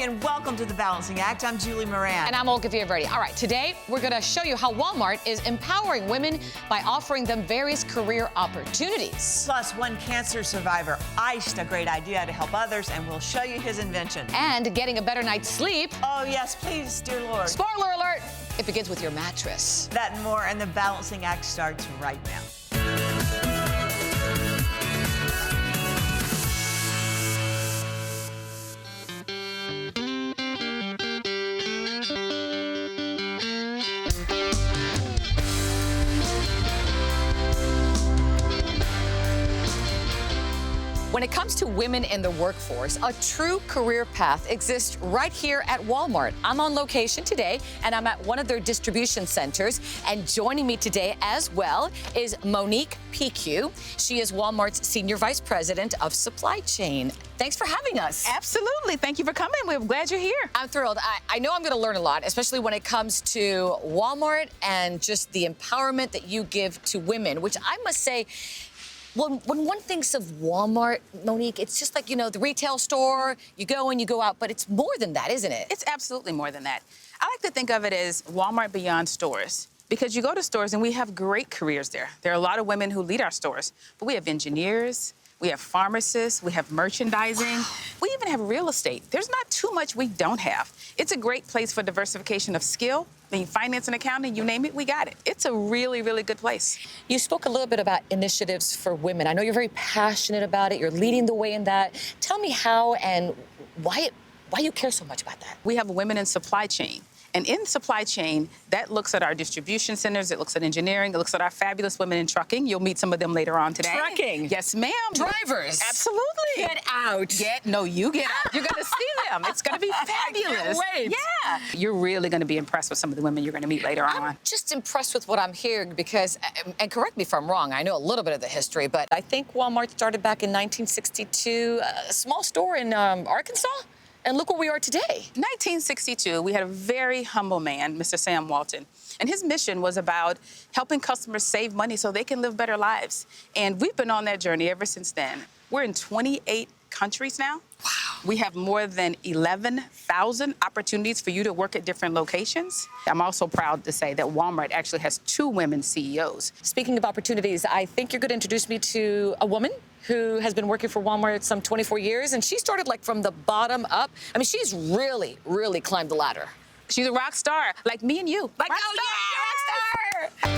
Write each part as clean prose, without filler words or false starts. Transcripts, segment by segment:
And welcome to The Balancing Act. I'm Julie Moran. And I'm Olga Villaverdi. All right, today we're going to show you how Walmart is empowering women by offering them various career opportunities. Plus, one cancer survivor iced a great idea to help others, and we'll show you his invention. And getting a better night's sleep. Oh, yes, please, dear Lord. Spoiler alert, it begins with your mattress. That and more, and The Balancing Act starts right now. When it comes to women in the workforce, a true career path exists right here at Walmart. I'm on location today, and I'm at one of their distribution centers. And joining me today as well is Monique PQ. She is Walmart's Senior Vice President of Supply Chain. Thanks for having us. Absolutely. Thank you for coming. We're glad you're here. I'm thrilled. I know I'm going to learn a lot, especially when it comes to Walmart and just the empowerment that you give to women, which I must say, when one thinks of Walmart, Monique, it's just like, you know, the retail store, you go and you go out, but it's more than that, isn't it? It's absolutely more than that. I like to think of it as Walmart beyond stores, because you go to stores and we have great careers there. There are a lot of women who lead our stores, but we have engineers, we have pharmacists, we have merchandising, we even have real estate. There's not too much we don't have. It's a great place for diversification of skill. I mean, finance and accounting, you name it, we got it. It's a really, really good place. You spoke a little bit about initiatives for women. I know you're very passionate about it. You're leading the way in that. Tell me how and why you care so much about that. We have women in supply chain. And in supply chain, that looks at our distribution centers, it looks at engineering, it looks at our fabulous women in trucking. You'll meet some of them later on today. Trucking? Yes, ma'am. Drivers? Absolutely. Get out. You get out. You're going to see them. It's going to be fabulous. I can't wait. Yeah. You're really going to be impressed with some of the women you're going to meet later on. I'm just impressed with what I'm hearing because, and correct me if I'm wrong, I know a little bit of the history, but I think Walmart started back in 1962, a small store in Arkansas. And look where we are today. 1962, we had a very humble man, Mr. Sam Walton. And his mission was about helping customers save money so they can live better lives. And we've been on that journey ever since then. We're in 28 countries now. Wow. We have more than 11,000 opportunities for you to work at different locations. I'm also proud to say that Walmart actually has 2 women CEOs. Speaking of opportunities, I think you're going to introduce me to a woman who has been working for Walmart some 24 years, and she started like from the bottom up. I mean, she's really, really climbed the ladder. She's a rock star, like me and you. Like, rock star!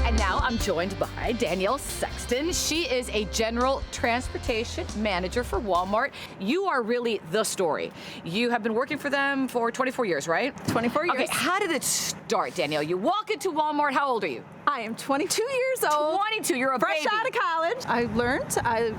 And now I'm joined by Danielle Sexton. She is a general transportation manager for Walmart. You are really the story. You have been working for them for 24 years, right? 24 years. Okay, how did it start, Danielle? You walk into Walmart, how old are you? I am 22 years old. 22, you're a fresh baby. Out of college. I learned I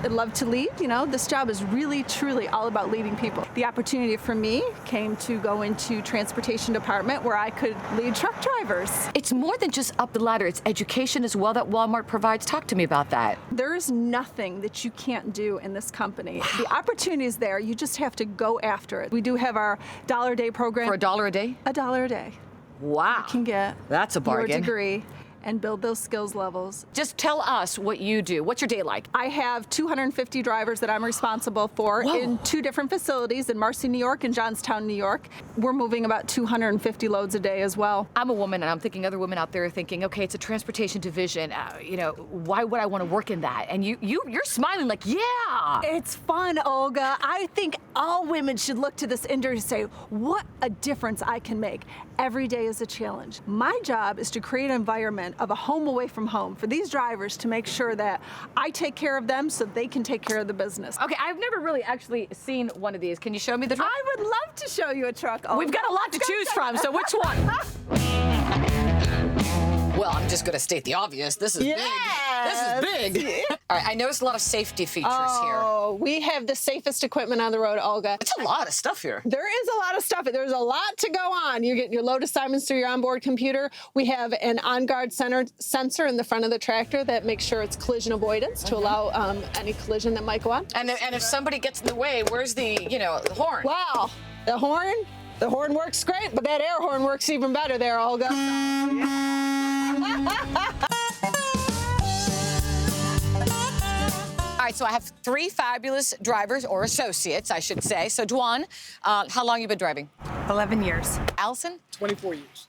love to lead. You know, this job is really, truly all about leading people. The opportunity for me came to go into transportation department where I could lead truck drivers. It's more than just up the ladder. It's education as well that Walmart provides. Talk to me about that. There is nothing that you can't do in this company. Wow. The opportunity is there. You just have to go after it. We do have our $1 a day program. For $1 a day? $1 a day. Wow. You can get that's a bargain. Your degree and build those skills levels. Just tell us what you do. What's your day like? I have 250 drivers that I'm responsible for in 2 different facilities in Marcy, New York and Johnstown, New York. We're moving about 250 loads a day as well. I'm a woman, and I'm thinking other women out there are thinking, okay, it's a transportation division. You know, why would I want to work in that? And you're smiling like, yeah. It's fun, Olga. I think all women should look to this industry and say, what a difference I can make. Every day is a challenge. My job is to create an environment of a home away from home for these drivers to make sure that I take care of them so they can take care of the business. Okay, I've never really actually seen one of these. Can you show me the truck? I would love to show you a truck. Olga. We've got a lot to choose from, so which one? Well, I'm just going to state the obvious. This is big. This is big. All right, I noticed a lot of safety features here. Oh, we have the safest equipment on the road, Olga. It's a lot of stuff here. There is a lot of stuff. There's a lot to go on. You get your load assignments through your onboard computer. We have an on-guard sensor in the front of the tractor that makes sure it's collision avoidance to allow any collision that might go on. And if somebody gets in the way, where's the, the horn? Wow, the horn The horn works great, but that air horn works even better there, Olga. All right, so I have 3 fabulous drivers, or associates, I should say. So, Dwan, how long you been driving? 11 years. Allison? 24 years.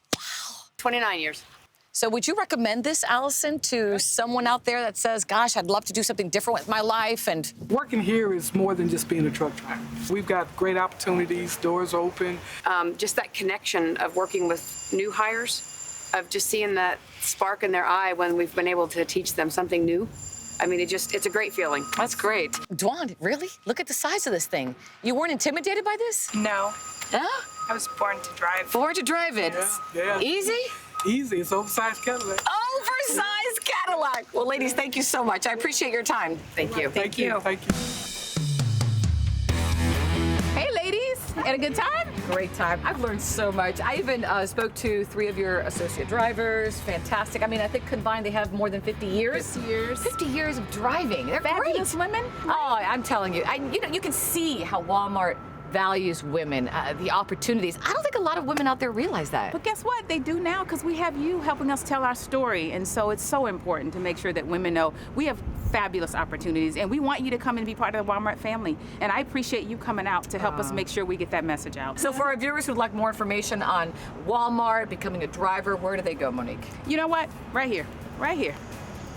29 years. So would you recommend this, Allison, to someone out there that says, gosh, I'd love to do something different with my life? And Working here is more than just being a truck driver. We've got great opportunities, doors open. Just that connection of working with new hires, of just seeing that spark in their eye when we've been able to teach them something new. I mean, it's a great feeling. that's great. Dwan, really? Look at the size of this thing. You weren't intimidated by this? No, Yeah? I was born to drive. Born to drive it. Yeah. Easy? Easy, it's oversized Cadillac. Oversized Cadillac. Well, ladies, thank you so much. I appreciate your time. Thank you. Thank you. Hey, ladies, had a good time? Great time. I've learned so much. I even spoke to 3 of your associate drivers. Fantastic. I mean, I think combined they have more than 50 years. 50 years. 50 years of driving. They're Fabulous great. women. Oh, I'm telling you. You can see how Walmart values women, the opportunities. I don't think a lot of women out there realize that. But guess what? They do now because we have you helping us tell our story. And so it's so important to make sure that women know we have fabulous opportunities and we want you to come and be part of the Walmart family. And I appreciate you coming out to help us make sure we get that message out. So for our viewers who'd like more information on Walmart, becoming a driver, where do they go, Monique? You know what? Right here. Right here.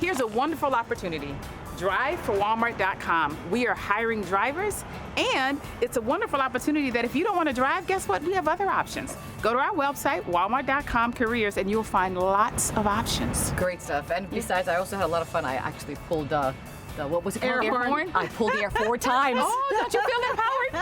Here's a wonderful opportunity. DriveForWalmart.com. We are hiring drivers, and it's a wonderful opportunity that if you don't want to drive, guess what? We have other options. Go to our website, Walmart.com careers, and you'll find lots of options. Great stuff. And besides, I also had a lot of fun. I actually pulled the what was it called? Air horn. I pulled the air 4 times. Oh, don't you feel empowered?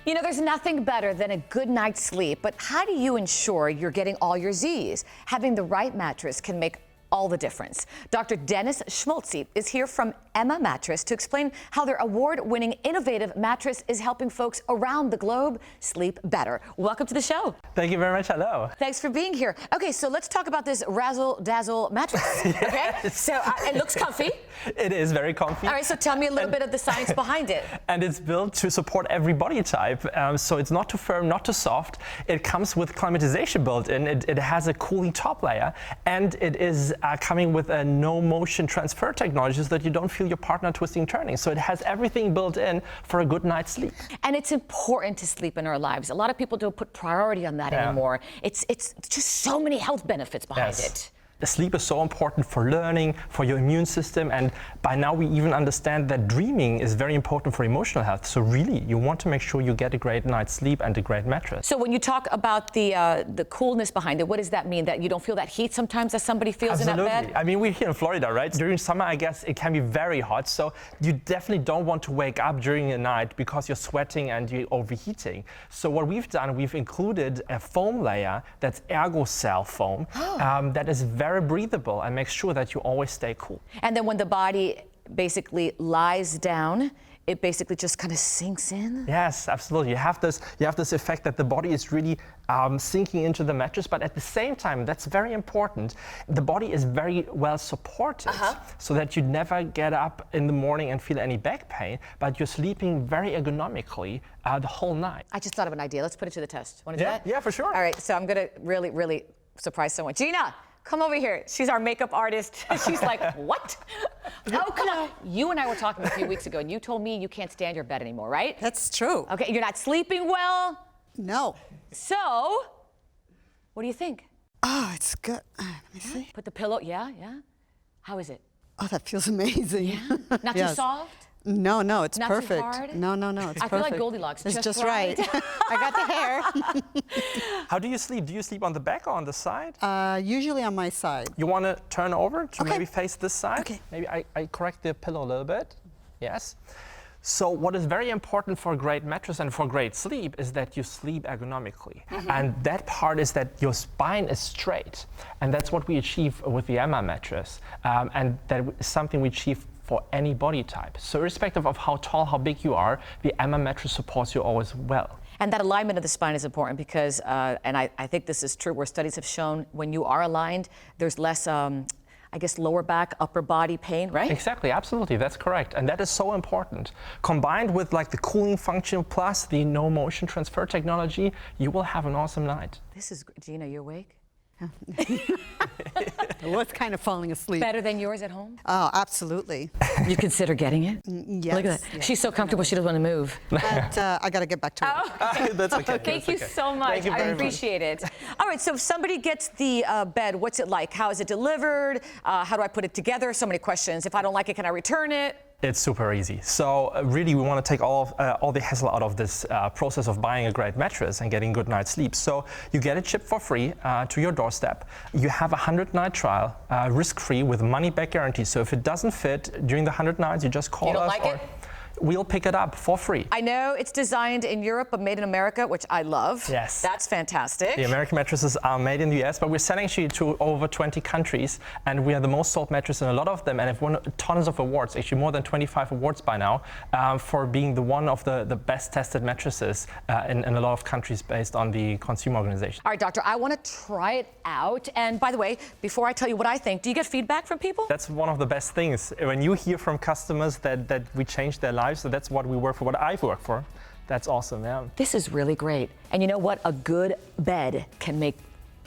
You know, there's nothing better than a good night's sleep, but how do you ensure you're getting all your Z's? Having the right mattress can make all the difference. Dr. Dennis Schmaltzy is here from Emma Mattress to explain how their award-winning innovative mattress is helping folks around the globe sleep better. Welcome to the show. Thank you very much. Hello. Thanks for being here. Okay, so let's talk about this razzle-dazzle mattress. Okay, so it looks comfy. It is very comfy. All right, so tell me a little bit of the science behind it. And it's built to support every body type. So it's not too firm, not too soft. It comes with climatization built in. It has a cooling top layer, and it is coming with a no motion transfer technology so that you don't feel your partner twisting, turning. So it has everything built in for a good night's sleep. And it's important to sleep in our lives. A lot of people don't put priority on that anymore. It's just so many health benefits behind it. The sleep is so important for learning, for your immune system, and by now we even understand that dreaming is very important for emotional health. So really, you want to make sure you get a great night's sleep and a great mattress. So when you talk about the coolness behind it, what does that mean? That you don't feel that heat sometimes that somebody feels in that bed? I mean, we're here in Florida, right? During summer, I guess it can be very hot. So you definitely don't want to wake up during the night because you're sweating and you're overheating. So what we've done, we've included a foam layer that's ergo-cell foam that is very breathable and makes sure that you always stay cool. And then when the body basically lies down, it basically just kind of sinks in? Yes, absolutely. You have this effect that the body is really sinking into the mattress, but at the same time, that's very important, the body is very well supported so that you never get up in the morning and feel any back pain, but you're sleeping very ergonomically the whole night. I just thought of an idea. Let's put it to the test. Want to do that? Yeah, for sure. All right, so I'm going to really, really surprise someone. Gina, come over here. She's our makeup artist. She's like, what? Oh, come on. You and I were talking a few weeks ago, and you told me you can't stand your bed anymore, right? That's true. Okay, you're not sleeping well? No. So, what do you think? Oh, it's good. Let me see. Put the pillow, yeah. How is it? Oh, that feels amazing. Yeah? Not too soft? No, it's Not too perfect. hard? No, it's perfect. I feel like Goldilocks. It's just right. I got the hair. How do you sleep? Do you sleep on the back or on the side? Usually on my side. You want to turn over to maybe face this side? Okay. Maybe I correct the pillow a little bit. Yes. So what is very important for a great mattress and for great sleep is that you sleep ergonomically. And that part is that your spine is straight. And that's what we achieve with the Emma mattress. And that is something we achieve for any body type. So irrespective of how tall, how big you are, the Emma mattress supports you always well. And that alignment of the spine is important because, and I think this is true, where studies have shown when you are aligned, there's less, I guess, lower back, upper body pain, right? Exactly, absolutely, that's correct. And that is so important. Combined with like the cooling function plus the no motion transfer technology, you will have an awesome night. This is, Gina, you awake? I was kind of falling asleep. Better than yours at home? Oh, absolutely. You consider getting it? Yes. Look at that. Yes. She's so comfortable, she doesn't want to move. But I got to get back to work. That's okay. Thank you so much. Thank you I very much. appreciate it. All right, so if somebody gets the bed, what's it like? How is it delivered? How do I put it together? So many questions. If I don't like it, can I return it? It's super easy. So really, we want to take all the hassle out of this process of buying a great mattress and getting good night's sleep. So you get it shipped for free to your doorstep. You have a 100-night trial, risk-free with a money-back guarantee. So if it doesn't fit during the 100 nights, you just call us. You don't like it? We'll pick it up for free. I know it's designed in Europe, but made in America, which I love. Yes. That's fantastic. The American mattresses are made in the US, but we're selling actually to over 20 countries, and we are the most sold mattress in a lot of them, and have won tons of awards, actually more than 25 awards by now, for being one of the best tested mattresses in a lot of countries based on the consumer organization. All right, doctor, I want to try it out. And by the way, before I tell you what I think, do you get feedback from people? That's one of the best things. When you hear from customers that we changed their lives, so that's what we work for, what I work for. That's awesome, yeah. This is really great. And you know what? A good bed can make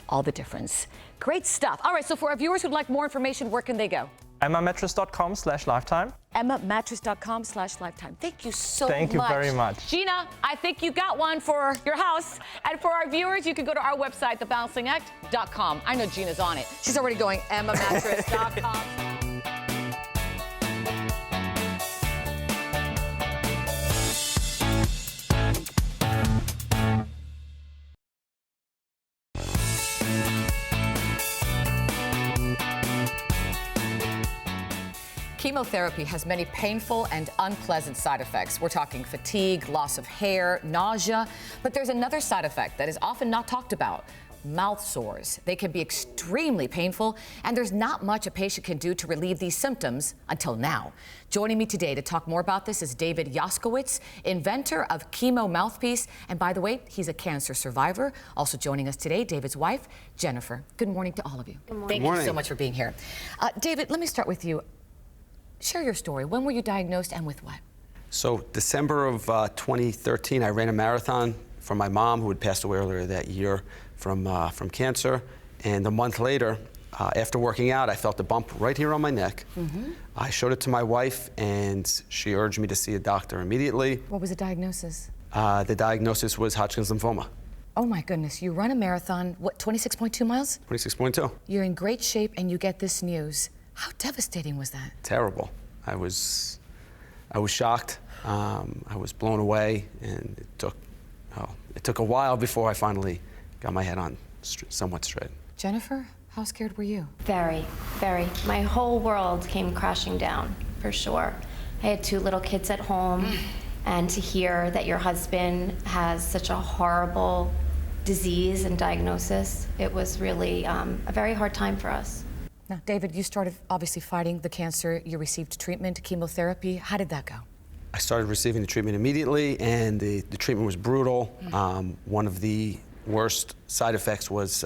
all the difference. Great stuff. All right, so for our viewers who'd like more information, where can they go? EmmaMattress.com/lifetime. EmmaMattress.com/lifetime. Thank you so much. Thank you very much. Gina, I think you got one for your house. And for our viewers, you can go to our website, thebalancingact.com. I know Gina's on it. She's already going EmmaMattress.com. Chemotherapy has many painful and unpleasant side effects. We're talking fatigue, loss of hair, nausea, but there's another side effect that is often not talked about: mouth sores. They can be extremely painful, and there's not much a patient can do to relieve these symptoms until now. Joining me today to talk more about this is David Yoskowitz, inventor of Chemo Mouthpiece, and by the way, he's a cancer survivor. Also joining us today, David's wife, Jennifer. Good morning to all of you. Good morning. Thank you so much for being here. David, let me start with you. Share your story. When were you diagnosed and with what? So December of 2013, I ran a marathon for my mom, who had passed away earlier that year from cancer. And a month later, after working out, I felt a bump right here on my neck. Mm-hmm. I showed it to my wife, and she urged me to see a doctor immediately. What was the diagnosis? The diagnosis was Hodgkin's lymphoma. Oh my goodness, you run a marathon, what, 26.2 miles? 26.2. You're in great shape and you get this news. How devastating was that? Terrible. I was shocked. I was blown away, and it took a while before I finally got my head on somewhat straight. Jennifer, how scared were you? Very, very. My whole world came crashing down, for sure. I had 2 little kids at home, and to hear that your husband has such a horrible disease and diagnosis, it was really a very hard time for us. Now, David, you started obviously fighting the cancer. You received treatment, chemotherapy. How did that go? I started receiving the treatment immediately, and the treatment was brutal. One of the worst side effects was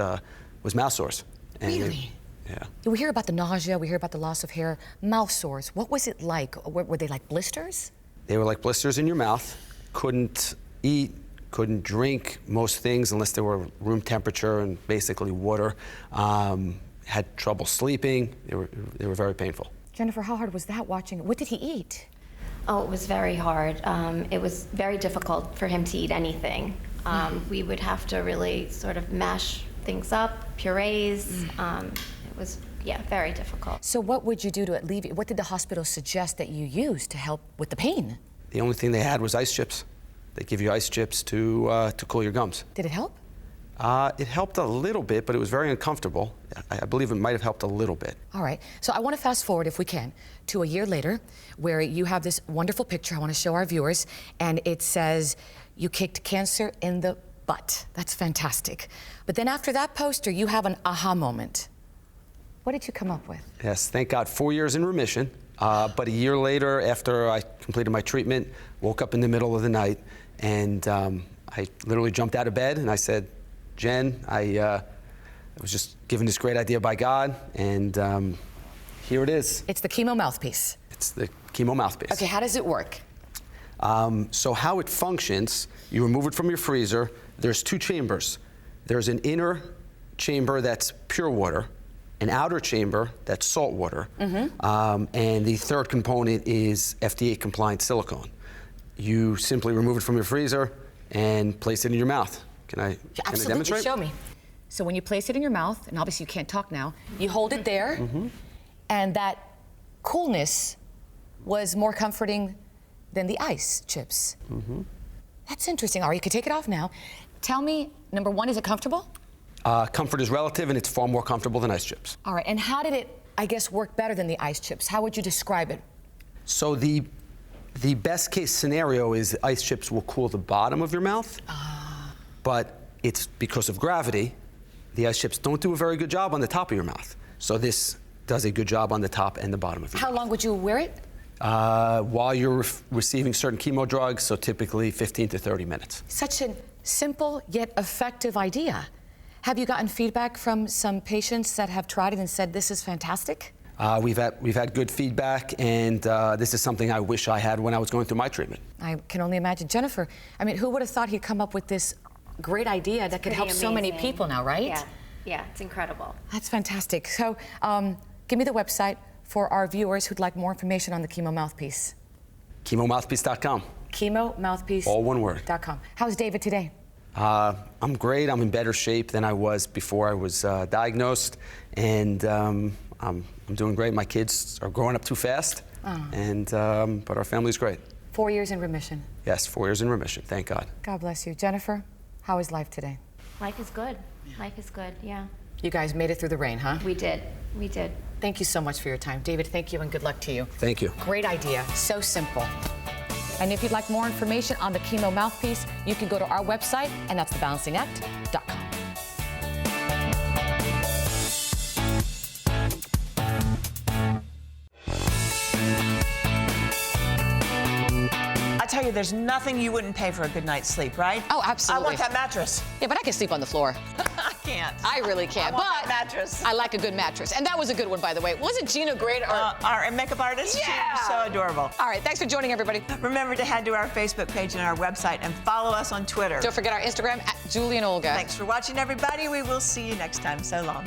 mouth sores. And Really? Yeah. We hear about the nausea, we hear about the loss of hair. Mouth sores, what was it like? Were they like blisters? They were like blisters in your mouth. Couldn't eat, couldn't drink most things unless they were room temperature and basically water. Had trouble sleeping. They were very painful. Jennifer, how hard was that watching? What did he eat? Oh, it was very hard. It was very difficult for him to eat anything. We would have to really sort of mash things up, purees. It was, yeah, very difficult. So what would you do to alleviate? What did the hospital suggest that you use to help with the pain? The only thing they had was ice chips. They give you ice chips to cool your gums. Did it help? It helped a little bit, but it was very uncomfortable. I believe it might have helped a little bit. All right, so I want to fast forward, if we can, to a year later, where you have this wonderful picture I want to show our viewers, and it says, you kicked cancer in the butt. That's fantastic. But then after that poster, you have an aha moment. What did you come up with? Yes, thank God, 4 years in remission. But a year later, after I completed my treatment, woke up in the middle of the night, and I literally jumped out of bed and I said, Jen, I was just given this great idea by God, and here it is. It's the Chemo Mouthpiece. It's the Chemo Mouthpiece. Okay, how does it work? So how it functions, you remove it from your freezer. There's 2 chambers. There's an inner chamber that's pure water, an outer chamber that's salt water, and the third component is FDA compliant silicone. You simply remove it from your freezer and place it in your mouth. Can I demonstrate? Show me. So when you place it in your mouth, and obviously you can't talk now, you hold it there, and that coolness was more comforting than the ice chips. That's interesting. All right, you can take it off now. Tell me, number one, is it comfortable? Comfort is relative, and it's far more comfortable than ice chips. All right, and how did it, I guess, work better than the ice chips? How would you describe it? So the best case scenario is ice chips will cool the bottom of your mouth, but it's because of gravity, the ice chips don't do a very good job on the top of your mouth. So this does a good job on the top and the bottom of your mouth. How long would you wear it? While you're receiving certain chemo drugs, so typically 15 to 30 minutes. Such a simple yet effective idea. Have you gotten feedback from some patients that have tried it and said this is fantastic? We've had good feedback, and this is something I wish I had when I was going through my treatment. I can only imagine. Jennifer, I mean, who would have thought he'd come up with this great idea that could help so many people now, right? Yeah, it's incredible. That's fantastic. So give me the website for our viewers who'd like more information on the Chemo Mouthpiece. ChemoMouthpiece.com. ChemoMouthpiece. All one word. .com. How's David today? I'm great. I'm in better shape than I was before I was diagnosed, and I'm doing great. My kids are growing up too fast, but our family's great. 4 years in remission. Yes, 4 years in remission. Thank God. God bless you. Jennifer, how is life today? Life is good. Life is good, yeah. You guys made it through the rain, huh? We did. We did. Thank you so much for your time. David, thank you and good luck to you. Thank you. Great idea. So simple. And if you'd like more information on the Chemo Mouthpiece, you can go to our website, and that's thebalancingact.com. I tell you, there's nothing you wouldn't pay for a good night's sleep, right? Oh, absolutely. I want that mattress. Yeah, but I can sleep on the floor. I can't. I really can't. I want but that mattress. I like a good mattress. And that was a good one, by the way. Wasn't Gina great? Our makeup artist? Yeah. She's so adorable. All right, thanks for joining, everybody. Remember to head to our Facebook page and our website and follow us on Twitter. Don't forget our Instagram, @Julie and Olga. Thanks for watching, everybody. We will see you next time. So long.